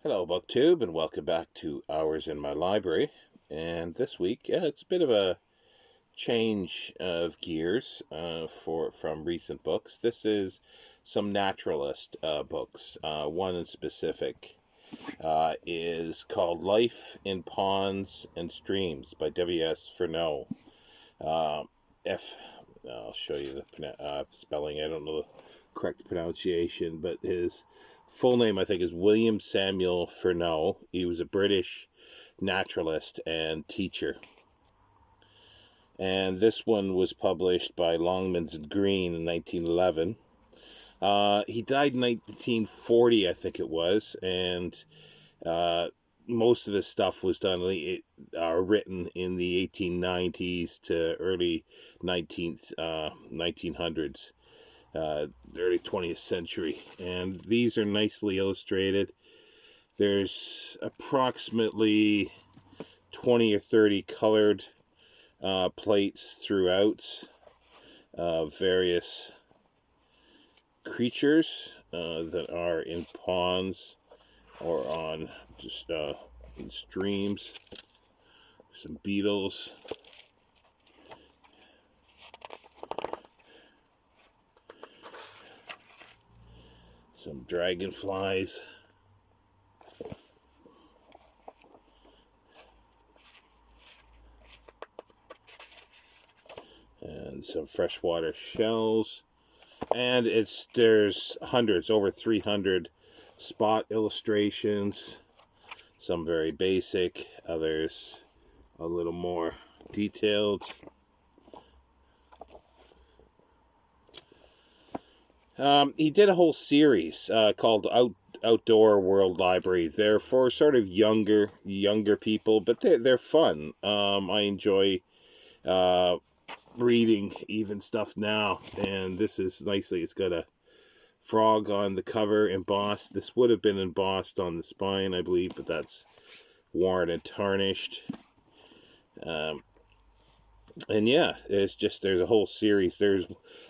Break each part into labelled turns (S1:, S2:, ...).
S1: Hello, BookTube, and welcome back to Hours in My Library. And this week, it's a bit of a change of gears from recent books. This is some naturalist books. One in specific is called Life in Ponds and Streams by W.S. Furneaux. Uh, F. I'll show you the spelling. I don't know the correct pronunciation, but his full name, I think, is William Samuel Furneaux. He was a British naturalist and teacher. And this one was published by Longmans and Green in 1911. He died in 1940, I think it was, and most of his stuff was written in the 1890s to early 1900s, early 20th century. And these are nicely illustrated. There's approximately 20 or 30 colored plates throughout various creatures that are in ponds or on just in streams. Some beetles. Some dragonflies. And some freshwater shells. And there's hundreds, over 300 spot illustrations. Some very basic, others a little more detailed. He did a whole series called Outdoor World Library. They're for sort of younger people, but they're fun. I enjoy reading even stuff now, and this is nicely. It's got a frog on the cover embossed. This would have been embossed on the spine, I believe, but that's worn and tarnished. And yeah, there's a whole series.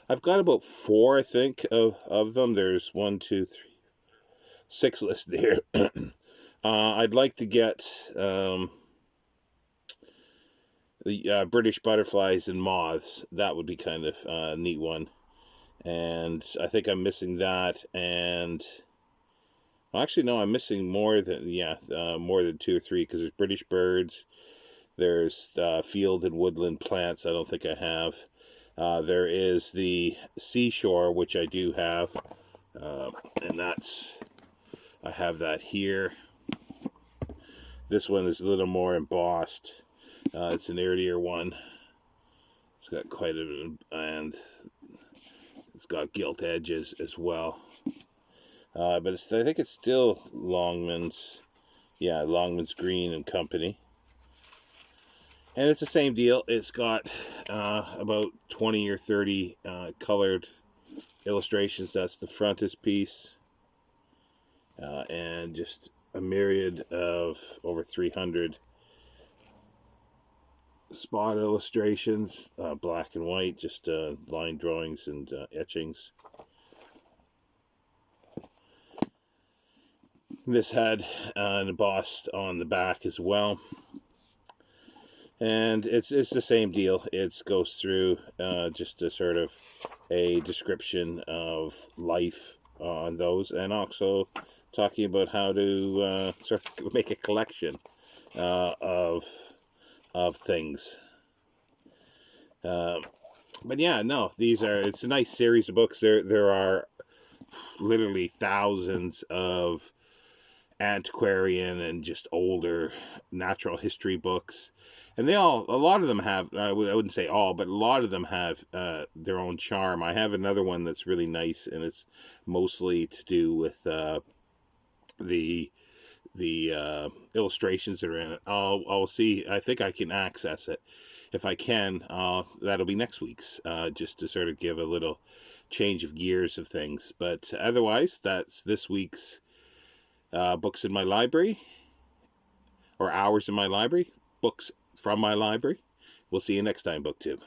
S1: I've got about 4, I think, of them. There's 1, 2, 3, 6 listed here. I'd like to get the British butterflies and moths. That would be kind of a neat one. And I think I'm missing that. And actually, no, I'm missing more than 2 or 3, because there's British birds. There's field and woodland plants. I don't think I have. There is the seashore, which I do have, and I have that here. This one is a little more embossed. It's an earlier one. It's got quite and it's got gilt edges as well. But I think it's still Longmans. Yeah, Longmans Green and Company. And it's the same deal. It's got about 20 or 30 colored illustrations. That's the frontispiece. And just a myriad of over 300 spot illustrations, black and white, just line drawings and etchings. This had an embossed on the back as well. And it's the same deal. It goes through just a sort of a description of life on those, and also talking about how to sort of make a collection of things. But yeah, no, it's a nice series of books. There are literally thousands of antiquarian and just older natural history books. And a lot of them have, I wouldn't say all, but a lot of them have their own charm. I have another one that's really nice, and it's mostly to do with the illustrations that are in it. I'll see. I think I can access it. If I can, that'll be next week's, just to sort of give a little change of gears of things. But otherwise, that's this week's books in my library, or hours in my library, books from my library. We'll see you next time, BookTube.